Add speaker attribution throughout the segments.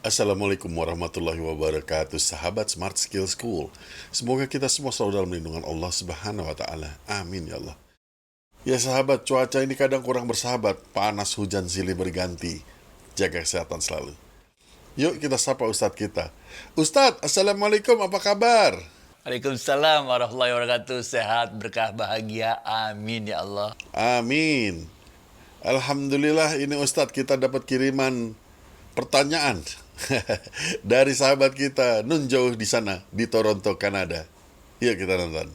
Speaker 1: Assalamualaikum warahmatullahi wabarakatuh, sahabat Smart Skill School. Semoga kita semua selalu dalam lindungan Allah Subhanahu wa Ta'ala. Amin ya Allah. Ya sahabat, cuaca ini kadang kurang bersahabat, panas, hujan, silih berganti. Jaga kesehatan selalu. Yuk kita sapa Ustadz kita. Ustadz, Assalamualaikum, apa kabar?
Speaker 2: Waalaikumsalam warahmatullahi wabarakatuh. Sehat, berkah, bahagia. Amin ya Allah.
Speaker 1: Amin. Alhamdulillah, ini Ustadz kita dapat kiriman pertanyaan dari sahabat kita nun jauh di sana di Toronto, Kanada. Yuk kita nonton.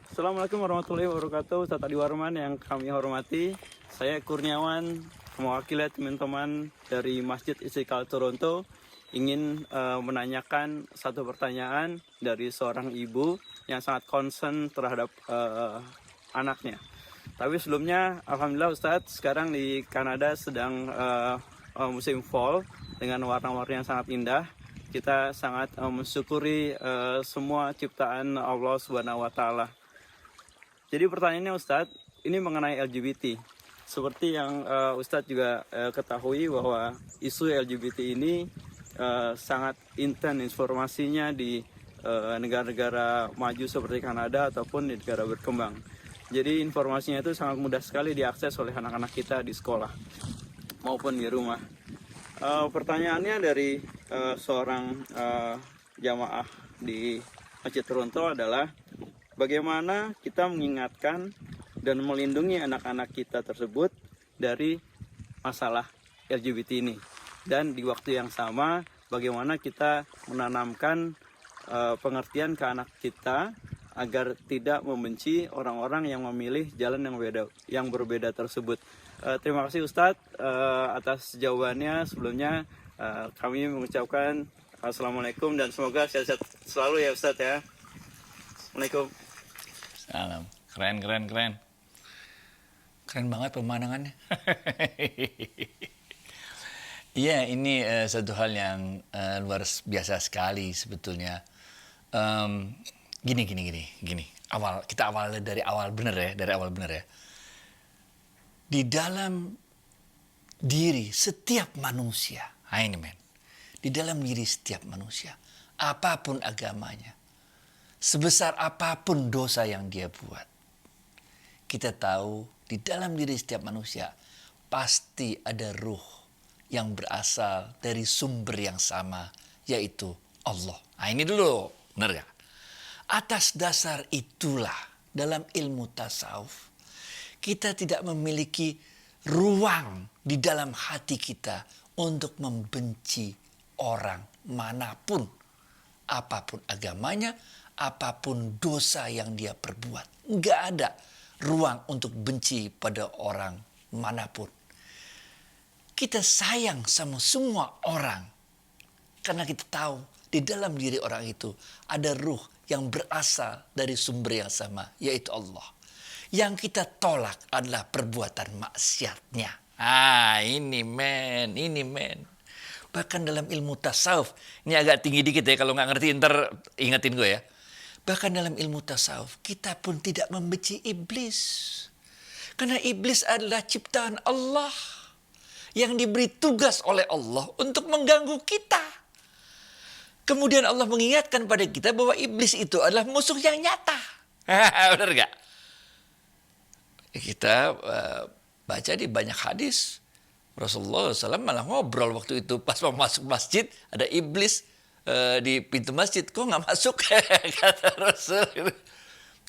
Speaker 3: Assalamualaikum warahmatullahi wabarakatuh. Ustadz Adi Warman yang kami hormati. Saya Kurniawan, mewakili teman-teman dari Masjid Istiqlal Toronto, ingin menanyakan satu pertanyaan dari seorang ibu yang sangat concern terhadap anaknya. Tapi sebelumnya, alhamdulillah Ustadz, sekarang di Kanada sedang musim fall dengan warna-warna yang sangat indah. Kita sangat mensyukuri semua ciptaan Allah Subhanahu wa Ta'ala. Jadi pertanyaannya Ustadz, ini mengenai LGBT. Seperti yang Ustadz juga ketahui bahwa isu LGBT ini sangat intens informasinya di negara-negara maju seperti Kanada ataupun di negara berkembang. Jadi informasinya itu sangat mudah sekali diakses oleh anak-anak kita di sekolah maupun di rumah. Pertanyaannya dari seorang jamaah di Masjid Toronto adalah, bagaimana kita mengingatkan dan melindungi anak-anak kita tersebut dari masalah LGBT ini. Dan di waktu yang sama, bagaimana kita menanamkan pengertian ke anak kita agar tidak membenci orang-orang yang memilih jalan yang berbeda tersebut. Terima kasih Ustadz atas jawabannya. Sebelumnya kami mengucapkan Assalamualaikum dan semoga sehat-sehat selalu ya Ustadz ya. Assalamualaikum.
Speaker 2: Salam. Keren. Keren banget pemandangannya. Iya, ini satu hal yang luar biasa sekali sebetulnya. Gini. Kita awal dari awal bener ya. Di dalam diri setiap manusia, di dalam diri setiap manusia, apapun agamanya, sebesar apapun dosa yang dia buat, kita tahu di dalam diri setiap manusia pasti ada ruh yang berasal dari sumber yang sama, yaitu Allah. Ini dulu, benar gak? Atas dasar itulah dalam ilmu tasawuf, kita tidak memiliki ruang di dalam hati kita untuk membenci orang manapun, apapun agamanya, apapun dosa yang dia perbuat. Nggak ada ruang untuk benci pada orang manapun. Kita sayang sama semua orang karena kita tahu di dalam diri orang itu ada ruh yang berasal dari sumber yang sama, yaitu Allah. Yang kita tolak adalah perbuatan maksiatnya. Ini men. Bahkan dalam ilmu tasawuf, ini agak tinggi dikit ya, kalau nggak ngerti ntar ingetin gue ya. Bahkan dalam ilmu tasawuf, kita pun tidak membenci iblis. Karena iblis adalah ciptaan Allah yang diberi tugas oleh Allah untuk mengganggu kita. Kemudian Allah mengingatkan pada kita bahwa iblis itu adalah musuh yang nyata. Benar gak? Kita baca di banyak hadis, Rasulullah SAW malah ngobrol waktu itu pas mau masuk masjid, ada iblis di pintu masjid. Kok gak masuk? Kata Rasul.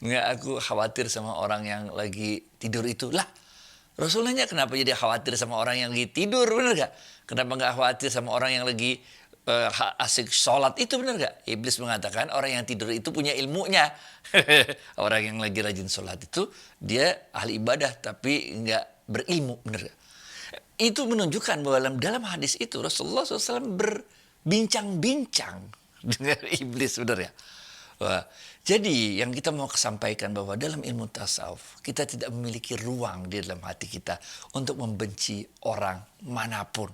Speaker 2: Nggak, aku khawatir sama orang yang lagi tidur itu. Lah, Rasul nanya kenapa jadi khawatir sama orang yang lagi tidur, bener gak? Kenapa gak khawatir sama orang yang lagi asik sholat itu, bener gak? Iblis mengatakan orang yang tidur itu punya ilmunya. Orang yang lagi rajin sholat itu dia ahli ibadah tapi gak berilmu, bener gak? Itu menunjukkan bahwa dalam hadis itu Rasulullah SAW berbincang-bincang dengan iblis, bener ya? Wah, jadi yang kita mau sampaikan bahwa dalam ilmu tasawuf kita tidak memiliki ruang di dalam hati kita untuk membenci orang manapun.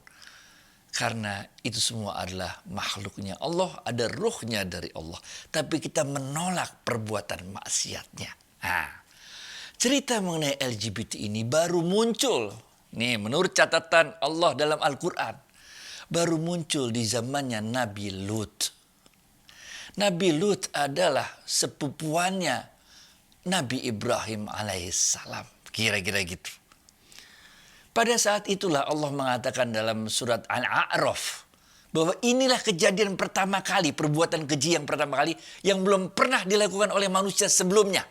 Speaker 2: Karena itu semua adalah makhluknya Allah, ada ruhnya dari Allah. Tapi kita menolak perbuatan maksiatnya. Cerita mengenai LGBT ini baru muncul. Nih, menurut catatan Allah dalam Al-Quran. baru muncul di zamannya Nabi Lut. Nabi Lut adalah sepupuannya Nabi Ibrahim alaihissalam. Kira-kira gitu. Pada saat itulah Allah mengatakan dalam surat Al-A'raf bahwa inilah kejadian pertama kali, perbuatan keji yang pertama kali yang belum pernah dilakukan oleh manusia sebelumnya.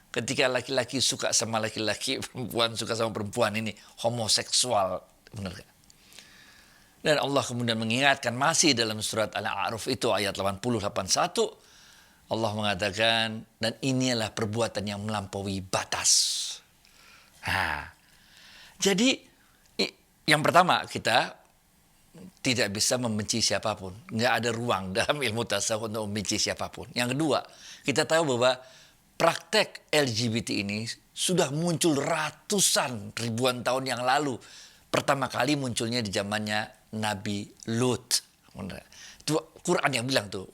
Speaker 2: Ketika laki-laki suka sama laki-laki, perempuan suka sama perempuan, ini homoseksual. Benar gak? Dan Allah kemudian mengingatkan masih dalam surat Al-A'raf itu ayat 80-81. Allah mengatakan, dan inilah perbuatan yang melampaui batas. Nah, jadi yang pertama, kita tidak bisa membenci siapapun. Nggak ada ruang dalam ilmu tasawuf untuk membenci siapapun. Yang kedua, kita tahu bahwa praktek LGBT ini sudah muncul ratusan ribuan tahun yang lalu. Pertama kali munculnya di zamannya Nabi Lut. Itu Quran yang bilang tuh.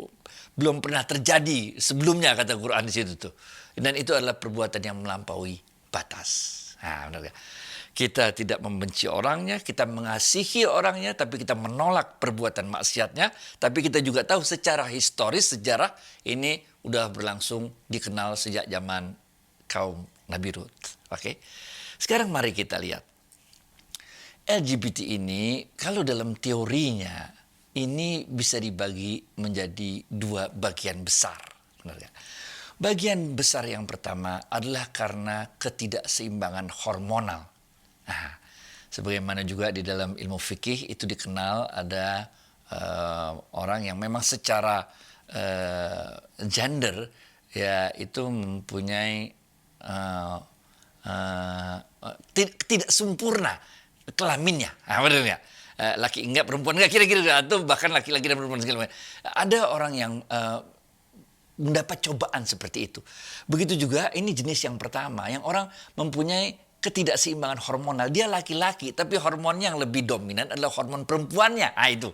Speaker 2: Belum pernah terjadi sebelumnya, kata Quran di situ tuh. Dan itu adalah perbuatan yang melampaui batas. Nah, benar gak? Kita tidak membenci orangnya, kita mengasihi orangnya, tapi kita menolak perbuatan maksiatnya. Tapi kita juga tahu secara historis, sejarah ini udah berlangsung dikenal sejak zaman kaum Nabi Lut. Oke? Sekarang mari kita lihat. LGBT ini kalau dalam teorinya ini bisa dibagi menjadi dua bagian besar. Benar gak? Bagian besar yang pertama adalah karena ketidakseimbangan hormonal. Nah, sebagaimana juga di dalam ilmu fikih itu dikenal ada orang yang memang secara gender ya itu mempunyai tidak sempurna kelaminnya. Nah, benar ya? Laki enggak, perempuan enggak, kira-kira atau bahkan laki-laki dan perempuan segala macam. Ada orang yang mendapat cobaan seperti itu. Begitu juga ini jenis yang pertama, yang orang mempunyai ketidakseimbangan hormonal. Dia laki-laki, tapi hormonnya yang lebih dominan adalah hormon perempuannya. Ah, itu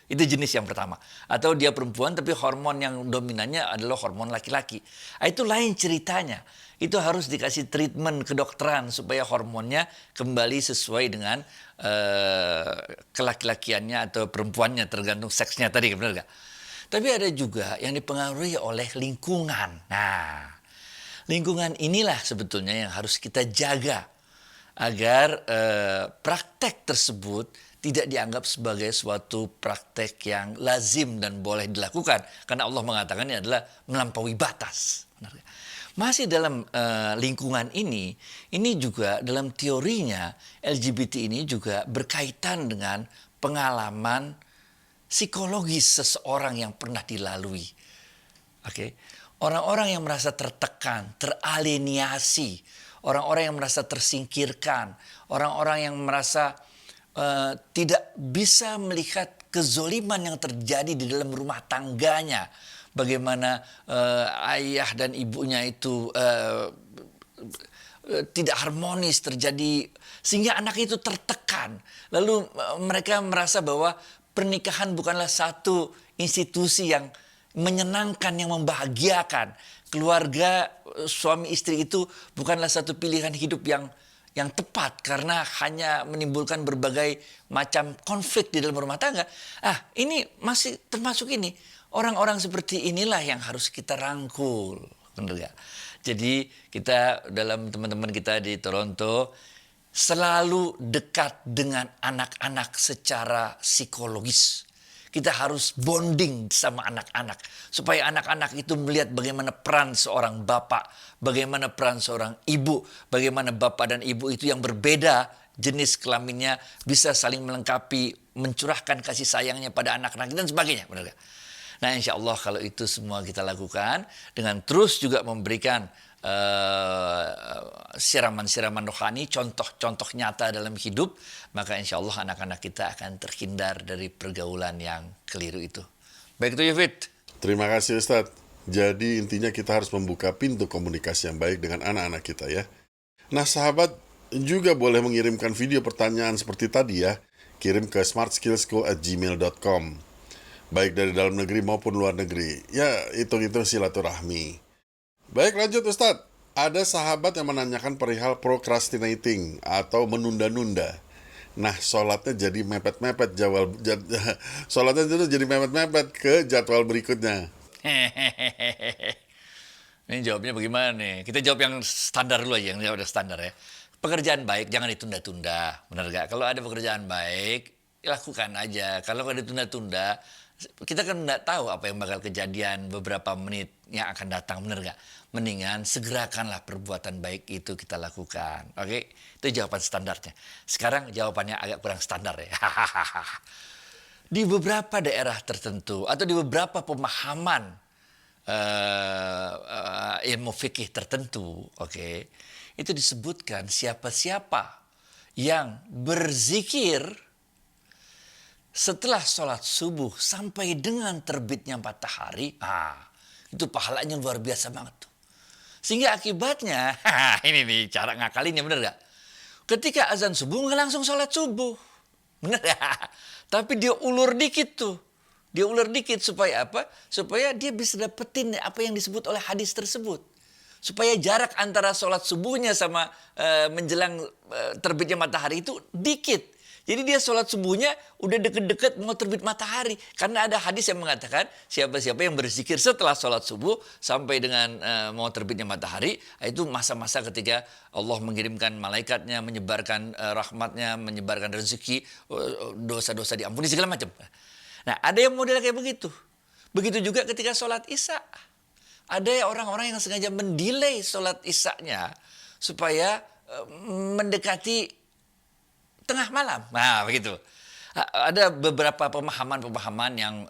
Speaker 2: jenis yang pertama. Atau dia perempuan, tapi hormon yang dominannya adalah hormon laki-laki. Ah, itu lain ceritanya. Itu harus dikasih treatment kedokteran supaya hormonnya kembali sesuai dengan kelaki-lakiannya atau perempuannya, tergantung seksnya tadi, benar gak? Tapi ada juga yang dipengaruhi oleh lingkungan. Nah, lingkungan inilah sebetulnya yang harus kita jaga agar praktek tersebut tidak dianggap sebagai suatu praktek yang lazim dan boleh dilakukan. Karena Allah mengatakan ini adalah melampaui batas. Masih dalam lingkungan ini juga dalam teorinya LGBT ini juga berkaitan dengan pengalaman psikologis seseorang yang pernah dilalui. Oke. Orang-orang yang merasa tertekan, teralienasi, orang-orang yang merasa tersingkirkan, orang-orang yang merasa tidak bisa melihat kezoliman yang terjadi di dalam rumah tangganya. Bagaimana ayah dan ibunya itu tidak harmonis terjadi, sehingga anak itu tertekan. Lalu mereka merasa bahwa pernikahan bukanlah satu institusi yang menyenangkan, yang membahagiakan. Keluarga suami istri itu bukanlah satu pilihan hidup yang tepat karena hanya menimbulkan berbagai macam konflik di dalam rumah tangga. Ini masih termasuk ini. Orang-orang seperti inilah yang harus kita rangkul. Benar gak? Jadi kita dalam teman-teman kita di Toronto selalu dekat dengan anak-anak secara psikologis. Kita harus bonding sama anak-anak. Supaya anak-anak itu melihat bagaimana peran seorang bapak. Bagaimana peran seorang ibu. Bagaimana bapak dan ibu itu yang berbeda jenis kelaminnya bisa saling melengkapi. Mencurahkan kasih sayangnya pada anak-anak dan sebagainya. Benar gak? Nah, insya Allah kalau itu semua kita lakukan. Dengan terus juga memberikan siraman-siraman rohani, contoh-contoh nyata dalam hidup, maka insya Allah anak-anak kita akan terhindar dari pergaulan yang keliru itu. Baik itu Yufid.
Speaker 1: Terima kasih Ustadz. Jadi intinya kita harus membuka pintu komunikasi yang baik dengan anak-anak kita ya. Nah sahabat juga boleh mengirimkan video pertanyaan seperti tadi ya. Kirim ke smartskillschool@gmail.com. Baik dari dalam negeri maupun luar negeri. Ya hitung-hitung silaturahmi. Baik lanjut Ustadz. Ada sahabat yang menanyakan perihal procrastinating atau menunda-nunda. Nah, sholatnya jadi mepet-mepet sholatnya itu jadi mepet-mepet ke jadwal berikutnya.
Speaker 2: Ini jawabnya bagaimana nih? Kita jawab yang standar dulu aja, yang udah standar ya. Pekerjaan baik jangan ditunda-tunda, benar gak? Kalau ada pekerjaan baik, lakukan aja. Kalau nggak ditunda-tunda, kita kan nggak tahu apa yang bakal kejadian beberapa menit yang akan datang, benar gak? Mendingan segerakanlah perbuatan baik itu kita lakukan. Oke, itu jawaban standarnya. Sekarang jawabannya agak kurang standar ya. Di beberapa daerah tertentu atau di beberapa pemahaman ilmu fikih tertentu, oke, itu disebutkan siapa-siapa yang berzikir setelah sholat subuh sampai dengan terbitnya matahari, itu pahalanya luar biasa banget tuh. Sehingga akibatnya, ini nih cara ngakalinnya, bener gak? Ketika azan subuh nggak langsung sholat subuh, bener ya? Tapi dia ulur dikit tuh. Dia ulur dikit supaya apa? Supaya dia bisa dapetin apa yang disebut oleh hadis tersebut. Supaya jarak antara sholat subuhnya sama menjelang terbitnya matahari itu dikit. Jadi dia sholat subuhnya udah deket-deket mau terbit matahari. Karena ada hadis yang mengatakan siapa-siapa yang berzikir setelah sholat subuh sampai dengan mau terbitnya matahari. Itu masa-masa ketika Allah mengirimkan malaikatnya, menyebarkan rahmatnya, menyebarkan rezeki, dosa-dosa diampuni segala macam. Nah, ada yang model kayak begitu. Begitu juga ketika sholat isya. Ada orang-orang yang sengaja mendelay sholat isyanya supaya mendekati tengah malam. Nah, begitu. Ada beberapa pemahaman-pemahaman yang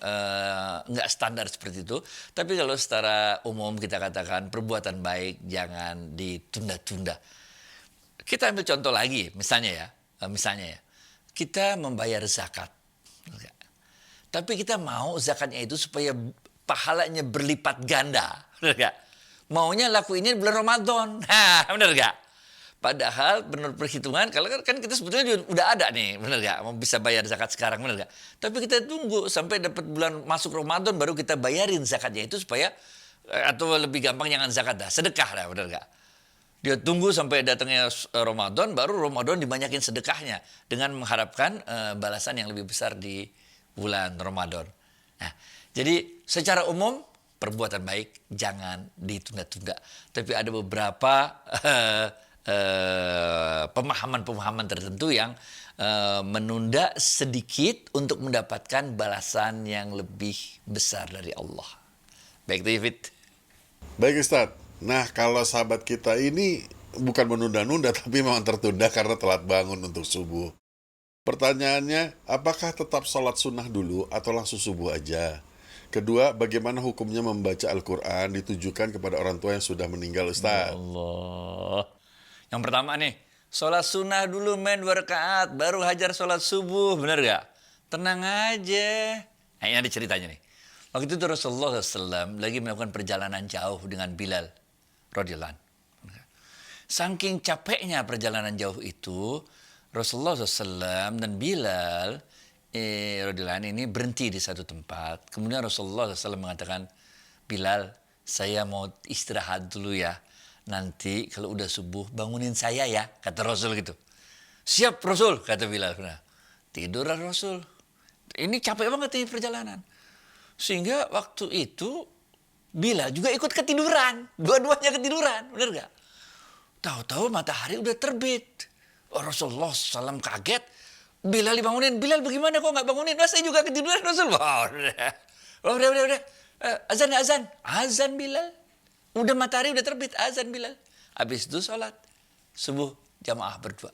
Speaker 2: nggak standar seperti itu. Tapi kalau secara umum kita katakan perbuatan baik jangan ditunda-tunda. Kita ambil contoh lagi, misalnya ya, kita membayar zakat. Tapi kita mau zakatnya itu supaya pahalanya berlipat ganda. Benar gak? Maunya lakuinnya di bulan Ramadan. Benar gak? Padahal benar perhitungan, kalau kan kita sebetulnya udah ada nih, benar gak? Mau bisa bayar zakat sekarang, benar gak? Tapi kita tunggu sampai dapat bulan masuk Ramadan baru kita bayarin zakatnya itu supaya, atau lebih gampang jangan zakat dah, sedekah dah, benar gak? Dia tunggu sampai datangnya Ramadan, baru Ramadan dibanyakin sedekahnya dengan mengharapkan balasan yang lebih besar di bulan Ramadan. Nah, jadi secara umum perbuatan baik jangan ditunda-tunda. Tapi ada beberapa pemahaman-pemahaman tertentu yang menunda sedikit untuk mendapatkan balasan yang lebih besar dari Allah. Baik, David.
Speaker 1: Baik Ustadz. Nah, kalau sahabat kita ini bukan menunda-nunda tapi memang tertunda karena telat bangun untuk subuh. Pertanyaannya, apakah tetap sholat sunnah dulu atau langsung subuh aja? Kedua, bagaimana hukumnya membaca Al-Quran ditujukan kepada orang tua yang sudah meninggal, Ustaz?
Speaker 2: Ya Allah. Yang pertama nih, sholat sunnah dulu main 2 rakaat, baru hajar sholat subuh, bener gak? Tenang aja. Nah, ini ada ceritanya nih. Waktu itu Rasulullah SAW lagi melakukan perjalanan jauh dengan Bilal radhiyallahu anhu. Saking capeknya perjalanan jauh itu, Rasulullah SAW dan Bilal radhiyallahu anhu ini berhenti di satu tempat. Kemudian Rasulullah SAW mengatakan, Bilal, saya mau istirahat dulu ya. Nanti kalau udah subuh bangunin saya ya, kata Rasul gitu. Siap Rasul, kata Bilal. Nah, tidur Rasul. Ini capek banget nih perjalanan. Sehingga waktu itu Bilal juga ikut ketiduran. Dua-duanya ketiduran, bener gak? Tahu-tahu matahari udah terbit. Rasulullah SAW kaget. Bilal dibangunin. Bilal bagaimana kok gak bangunin? Wah, saya juga ketiduran Rasul. Udah. Azan. Azan Bilal. Udah matahari udah terbit. Azan Bilal. Habis itu sholat subuh jamaah berdua.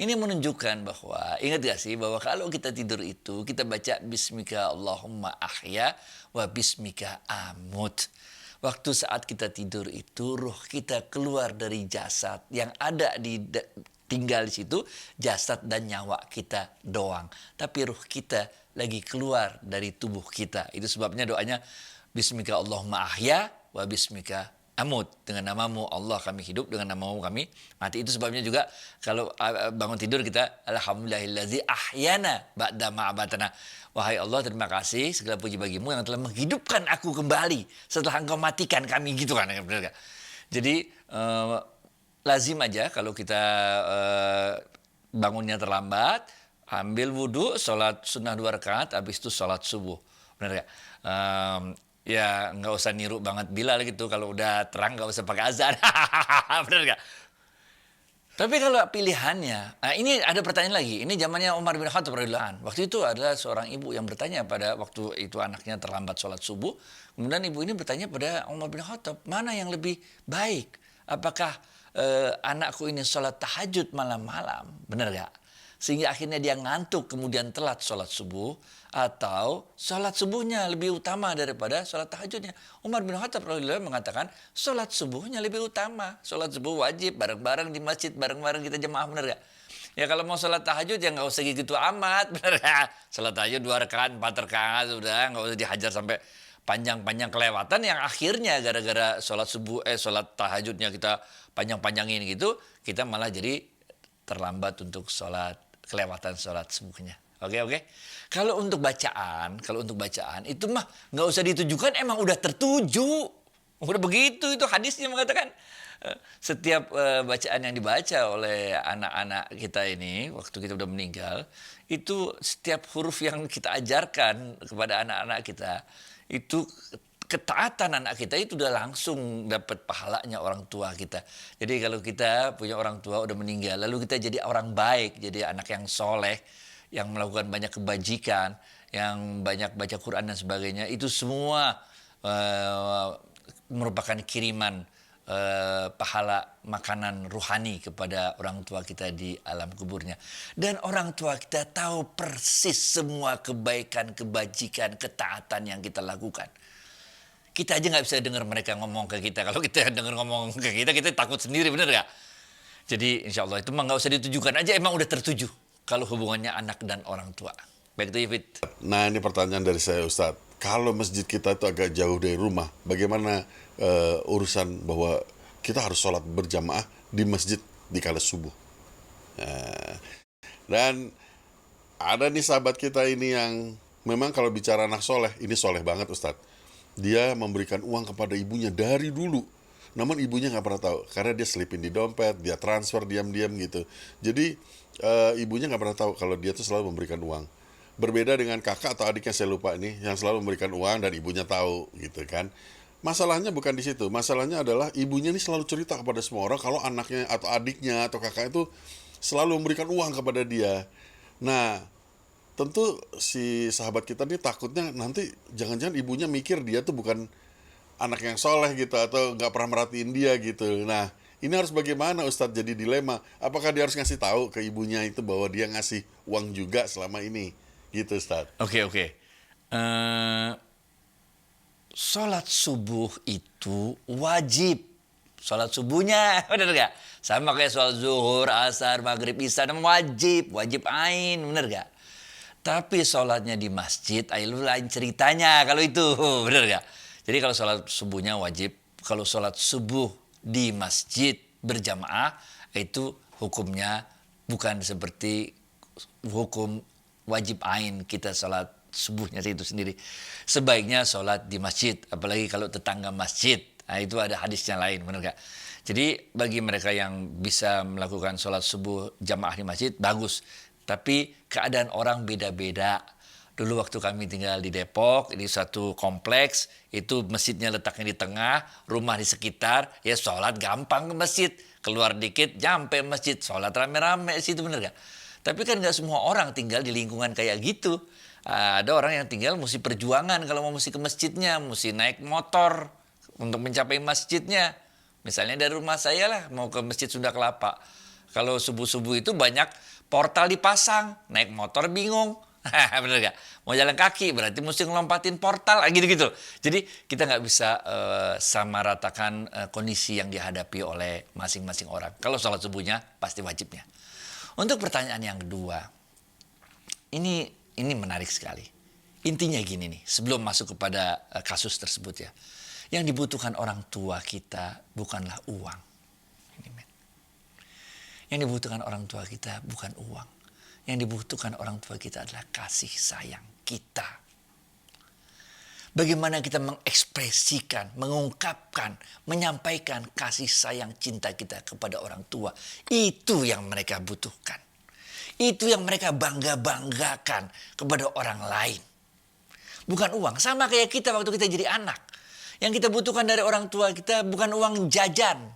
Speaker 2: Ini menunjukkan bahwa, ingat gak sih bahwa kalau kita tidur itu, kita baca Bismika Allahumma ahya wa Bismika amut. Waktu saat kita tidur itu, ruh kita keluar dari jasad. Yang ada tinggal di situ, jasad dan nyawa kita doang. Tapi ruh kita lagi keluar dari tubuh kita. Itu sebabnya doanya Bismika Allahumma ahya wa Bismika amut. Dengan namamu Allah kami hidup, dengan namamu kami mati. Itu sebabnya juga kalau bangun tidur kita alhamdulillahillazi ahyana ba'da ma'abatana. Wahai Allah, terima kasih segala puji bagimu yang telah menghidupkan aku kembali setelah engkau matikan kami, gitu kan. Benar gak? Jadi lazim aja kalau kita bangunnya terlambat, ambil wudhu, sholat sunnah 2 rakaat, habis itu sholat subuh. Benar gak? Ya nggak usah niru banget Bilal gitu. Kalau udah terang nggak usah pakai azan. Benar gak? Tapi kalau pilihannya, nah ini ada pertanyaan lagi. Ini zamannya Umar bin Khattab radhiyallahu anhu. Waktu itu ada seorang ibu yang bertanya pada waktu itu anaknya terlambat sholat subuh. Kemudian ibu ini bertanya pada Umar bin Khattab, mana yang lebih baik? Apakah anakku ini sholat tahajud malam-malam? Benar gak? Sehingga akhirnya dia ngantuk kemudian telat sholat subuh. Atau sholat subuhnya lebih utama daripada sholat tahajudnya. Umar bin Khattab radhiyallahu anhu mengatakan sholat subuhnya lebih utama. Sholat subuh wajib bareng-bareng di masjid, bareng-bareng kita jemaah, benar gak? Ya kalau mau sholat tahajud ya nggak usah gitu amat, benar gak? Sholat tahajud 2 rakaat, 4 rakaat, udah nggak usah dihajar sampai panjang-panjang kelewatan yang akhirnya gara-gara sholat tahajudnya kita panjang-panjangin gitu, kita malah jadi terlambat untuk kelewatan sholat subuhnya. Oke. Kalau untuk bacaan itu mah nggak usah ditujukan, emang udah tertuju. Udah begitu, itu hadisnya mengatakan setiap bacaan yang dibaca oleh anak-anak kita ini waktu kita udah meninggal, itu setiap huruf yang kita ajarkan kepada anak-anak kita, itu ketaatan anak kita itu udah langsung dapat pahalanya orang tua kita. Jadi kalau kita punya orang tua udah meninggal, lalu kita jadi orang baik, jadi anak yang soleh, yang melakukan banyak kebajikan, yang banyak baca Quran dan sebagainya, itu semua merupakan kiriman pahala makanan ruhani kepada orang tua kita di alam kuburnya. Dan orang tua kita tahu persis semua kebaikan, kebajikan, ketaatan yang kita lakukan. Kita aja nggak bisa dengar mereka ngomong ke kita. Kalau kita dengar ngomong ke kita takut sendiri, bener gak? Jadi insya Allah itu mah nggak usah ditujukan aja, emang udah tertuju kalau hubungannya anak dan orang tua. Baik itu Yifit.
Speaker 1: Nah ini pertanyaan dari saya Ustadz. Kalau masjid kita itu agak jauh dari rumah, bagaimana urusan bahwa kita harus sholat berjamaah di masjid di kala subuh? Dan ada nih sahabat kita ini yang memang kalau bicara anak soleh, ini soleh banget Ustadz. Dia memberikan uang kepada ibunya dari dulu. Namun ibunya nggak pernah tahu, karena dia selipin di dompet, dia transfer diam-diam gitu. Jadi ibunya nggak pernah tahu kalau dia tuh selalu memberikan uang. Berbeda dengan kakak atau adiknya, saya lupa ini, yang selalu memberikan uang dan ibunya tahu gitu kan. Masalahnya bukan di situ, masalahnya adalah ibunya ini selalu cerita kepada semua orang kalau anaknya atau adiknya atau kakak itu selalu memberikan uang kepada dia. Nah, tentu si sahabat kita ini takutnya nanti jangan-jangan ibunya mikir dia tuh bukan anak yang soleh gitu, atau nggak pernah merhatiin dia gitu. Nah, ini harus bagaimana Ustadz, jadi dilema. Apakah dia harus ngasih tahu ke ibunya itu bahwa dia ngasih uang juga selama ini? Gitu Ustadz.
Speaker 2: Oke. Sholat subuh itu wajib. Sholat subuhnya, bener gak? Sama kayak sholat zuhur, asar, maghrib, isya, wajib ain, bener gak? Tapi sholatnya di masjid, ayo lain ceritanya kalau itu, bener gak? Jadi kalau sholat subuhnya wajib, kalau sholat subuh di masjid berjamaah, itu hukumnya bukan seperti hukum wajib ain kita sholat subuhnya itu sendiri. Sebaiknya sholat di masjid, apalagi kalau tetangga masjid. Nah, itu ada hadisnya lain, benar gak? Jadi bagi mereka yang bisa melakukan sholat subuh jamaah di masjid, bagus. Tapi keadaan orang beda-beda. Dulu waktu kami tinggal di Depok, di satu kompleks, itu masjidnya letaknya di tengah, rumah di sekitar, ya sholat gampang ke masjid. Keluar dikit, nyampe masjid, sholat rame-rame situ, benar gak? Tapi kan gak semua orang tinggal di lingkungan kayak gitu. Ada orang yang tinggal mesti perjuangan kalau mau mesti ke masjidnya, mesti naik motor untuk mencapai masjidnya. Misalnya dari rumah saya lah, mau ke Masjid Sunda Kelapa. Kalau subuh-subuh itu banyak portal dipasang, naik motor bingung. Bener gak? Mau jalan kaki berarti mesti ngelompatin portal, gitu-gitu. Jadi kita nggak bisa samaratakan kondisi yang dihadapi oleh masing-masing orang. Kalau sholat subuhnya pasti wajibnya. Untuk pertanyaan yang kedua, ini menarik sekali. Intinya gini nih, sebelum masuk kepada kasus tersebut ya. Yang dibutuhkan orang tua kita bukanlah uang. Yang dibutuhkan orang tua kita bukan uang. Yang dibutuhkan orang tua kita adalah kasih sayang kita. Bagaimana kita mengekspresikan, mengungkapkan, menyampaikan kasih sayang cinta kita kepada orang tua. Itu yang mereka butuhkan. Itu yang mereka bangga-banggakan kepada orang lain. Bukan uang. Sama kayak kita waktu kita jadi anak. Yang kita butuhkan dari orang tua kita bukan uang jajan.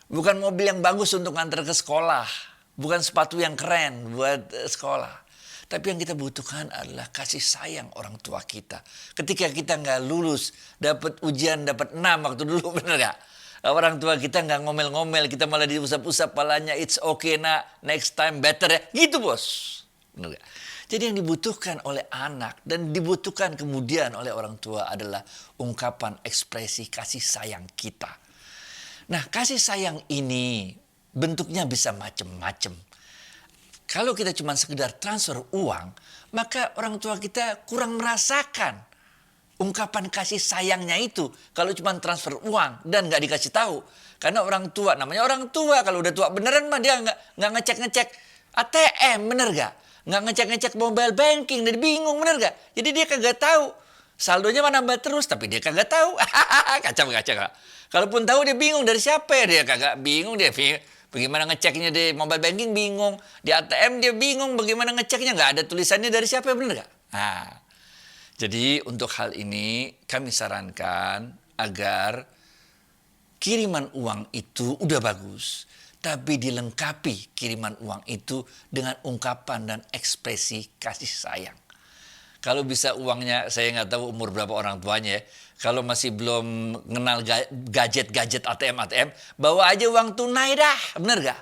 Speaker 2: Bukan mobil yang bagus untuk nganter ke sekolah. Bukan sepatu yang keren buat sekolah. Tapi yang kita butuhkan adalah kasih sayang orang tua kita. Ketika kita nggak lulus, dapat ujian, dapat 6 waktu dulu, bener nggak? Orang tua kita nggak ngomel-ngomel, kita malah diusap-usap palanya, it's okay nak, next time better ya. Gitu bos. Bener nggak? Jadi yang dibutuhkan oleh anak dan dibutuhkan kemudian oleh orang tua adalah ungkapan ekspresi kasih sayang kita. Nah, kasih sayang ini bentuknya bisa macam-macam. Kalau kita cuma sekedar transfer uang, maka orang tua kita kurang merasakan ungkapan kasih sayangnya itu. Kalau cuma transfer uang dan nggak dikasih tahu. Karena orang tua, namanya orang tua, kalau udah tua beneran mah dia nggak ngecek-ngecek ATM, bener gak? Nggak ngecek-ngecek mobile banking, dia bingung, bener gak? Jadi dia kagak tahu. Saldonya mah nambah terus, tapi dia kagak tahu. Kacau. Kalaupun tahu dia bingung dari siapa ya, dia kagak bingung, dia bagaimana ngeceknya di mobile banking bingung. Di ATM dia bingung bagaimana ngeceknya. Nggak ada tulisannya dari siapa, bener nggak? Nah, jadi untuk hal ini kami sarankan agar kiriman uang itu udah bagus. Tapi dilengkapi kiriman uang itu dengan ungkapan dan ekspresi kasih sayang. Kalau bisa uangnya, saya nggak tahu umur berapa orang tuanya ya. Kalau masih belum kenal gadget ATM, bawa aja uang tunai dah, bener gak?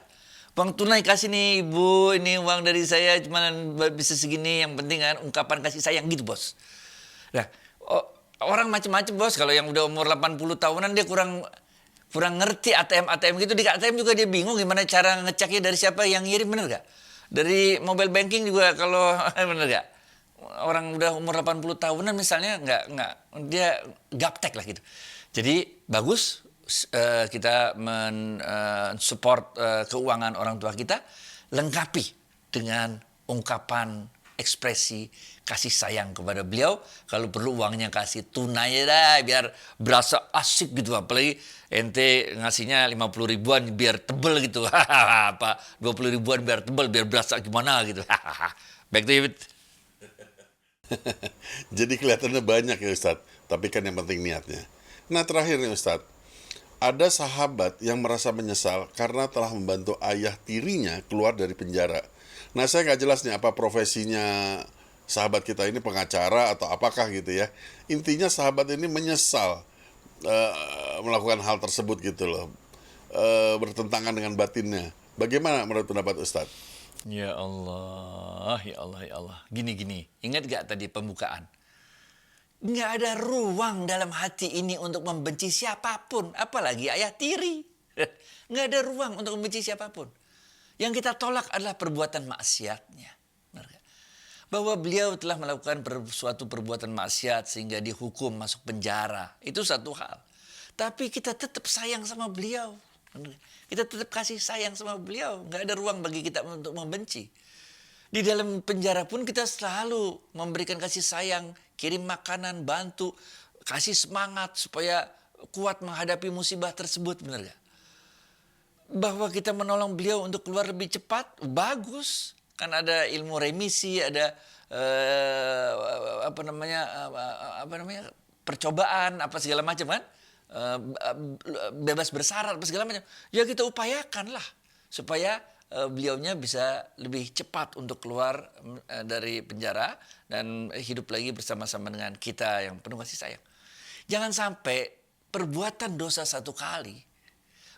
Speaker 2: Uang tunai kasih nih ibu, ini uang dari saya cuma bisa segini, yang penting kan ungkapan kasih sayang gitu bos. Nah, orang macam-macam bos, kalau yang udah umur 80 tahunan dia kurang ngerti ATM gitu, di ATM juga dia bingung gimana cara ngeceknya dari siapa yang ngirim, bener gak? Dari mobile banking juga kalau bener gak? Orang udah umur 80 tahunan misalnya nggak dia gaptek lah gitu. Jadi bagus kita mensupport keuangan orang tua kita, lengkapi dengan ungkapan ekspresi kasih sayang kepada beliau. Kalau perlu uangnya kasih tunai dah biar berasa asik gitu, apalagi ente ngasihnya 50 ribuan biar tebel gitu. Apa 20 ribuan biar tebel, biar berasa gimana gitu. Back to you.
Speaker 1: Jadi kelihatannya banyak ya Ustadz, tapi kan yang penting niatnya. Nah terakhir nih Ustadz, ada sahabat yang merasa menyesal karena telah membantu ayah tirinya keluar dari penjara. Nah saya nggak jelas nih apa profesinya sahabat kita ini, pengacara atau apakah gitu ya. Intinya sahabat ini menyesal melakukan hal tersebut gitu loh, bertentangan dengan batinnya. Bagaimana menurut pendapat Ustadz?
Speaker 2: Ya Allah, ya Allah, ya Allah. Gini. Ingat gak tadi pembukaan? Nggak ada ruang dalam hati ini untuk membenci siapapun. Apalagi ayah tiri. Nggak ada ruang untuk membenci siapapun. Yang kita tolak adalah perbuatan maksiatnya. Bahwa beliau telah melakukan suatu perbuatan maksiat sehingga dihukum masuk penjara. Itu satu hal. Tapi kita tetap sayang sama beliau. Kita tetap kasih sayang sama beliau. Nggak ada ruang bagi kita untuk membenci. Di dalam penjara pun kita selalu memberikan kasih sayang, kirim makanan, bantu, kasih semangat supaya kuat menghadapi musibah tersebut, benar gak? Bahwa kita menolong beliau untuk keluar lebih cepat, bagus. Kan ada ilmu remisi, ada percobaan, apa segala macam kan? Bebas bersyarat, apa segala macam. Ya kita upayakan lah supaya beliaunya bisa lebih cepat untuk keluar dari penjara dan hidup lagi bersama-sama dengan kita yang penuh kasih sayang. Jangan sampai perbuatan dosa satu kali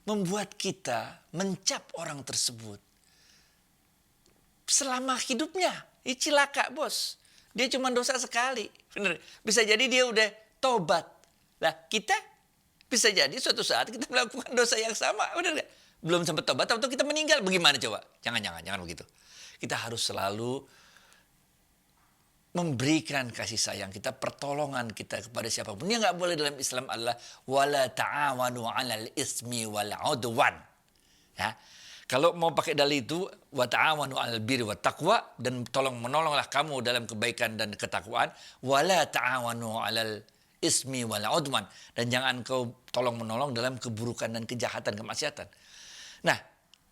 Speaker 2: membuat kita mencap orang tersebut selama hidupnya. Ini cilaka bos. Dia cuma dosa sekali. Bener. Bisa jadi dia udah tobat. Lah kita bisa jadi suatu saat kita melakukan dosa yang sama. Bener gak? Belum sempat tobat atau kita meninggal. Bagaimana coba? Jangan begitu. Kita harus selalu memberikan kasih sayang kita, pertolongan kita kepada siapapun. Yang nggak boleh dalam Islam adalah wala ta'awanu 'alal ismi wal 'udwan. Ya. Kalau mau pakai dalil itu wa ta'awanu 'alal birri wat taqwa, dan menolonglah kamu dalam kebaikan dan ketakwaan, wala ta'awanu 'alal ismi wal 'udwan, dan jangan kau tolong menolong dalam keburukan dan kejahatan, kemaksiatan. Nah,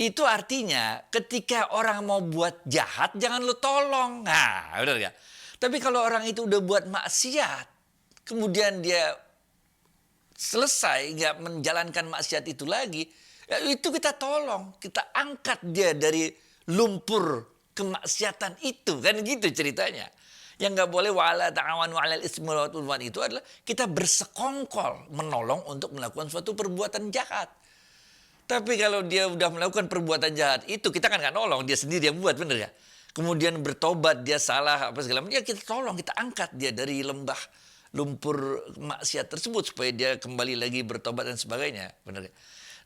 Speaker 2: Itu artinya ketika orang mau buat jahat, jangan lu tolong. Nah, benar gak? Tapi kalau orang itu udah buat maksiat, kemudian dia selesai nggak menjalankan maksiat itu lagi, ya itu kita tolong, kita angkat dia dari lumpur kemaksiatan itu, kan gitu ceritanya. Yang nggak boleh wala ta'awanu 'alal ismi wal 'udwan itu adalah kita bersekongkol menolong untuk melakukan suatu perbuatan jahat. Tapi kalau dia udah melakukan perbuatan jahat itu, kita kan nggak nolong, dia sendiri yang buat, bener ya. Kemudian bertobat, dia salah apa segala macam, ya kita tolong, kita angkat dia dari lembah lumpur maksiat tersebut supaya dia kembali lagi bertobat dan sebagainya, benar.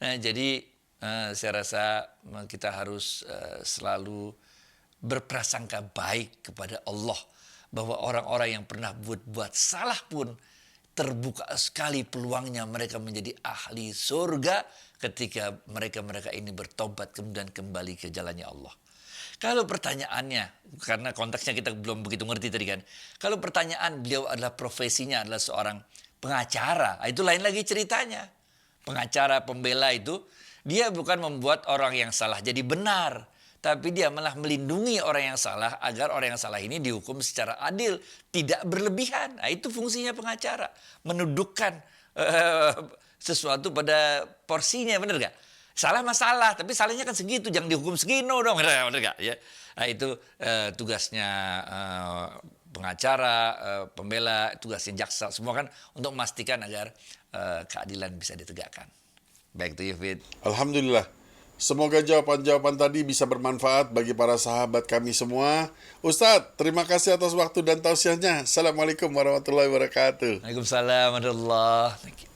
Speaker 2: Nah, jadi saya rasa kita harus selalu berprasangka baik kepada Allah, bahwa orang-orang yang pernah buat salah pun terbuka sekali peluangnya mereka menjadi ahli surga ketika mereka ini bertobat kemudian kembali ke jalannya Allah. Kalau pertanyaannya, karena konteksnya kita belum begitu ngerti tadi kan. Kalau pertanyaan beliau adalah profesinya adalah seorang pengacara, itu lain lagi ceritanya. Pengacara, pembela itu, dia bukan membuat orang yang salah jadi benar. Tapi dia malah melindungi orang yang salah agar orang yang salah ini dihukum secara adil. Tidak berlebihan. Nah, itu fungsinya pengacara. Menundukkan sesuatu pada porsinya, benar gak? Salah masalah, tapi salahnya kan segitu, jangan dihukum segino dong, bener gak? Ya. Nah, itu tugasnya pengacara, pembela, tugasnya jaksa, semua kan untuk memastikan agar keadilan bisa ditegakkan. Baik itu Yufid.
Speaker 1: Alhamdulillah. Semoga jawaban-jawaban tadi bisa bermanfaat bagi para sahabat kami semua. Ustadz, terima kasih atas waktu dan tausiahnya. Assalamualaikum warahmatullahi wabarakatuh.
Speaker 2: Waalaikumsalam warahmatullahi wabarakatuh.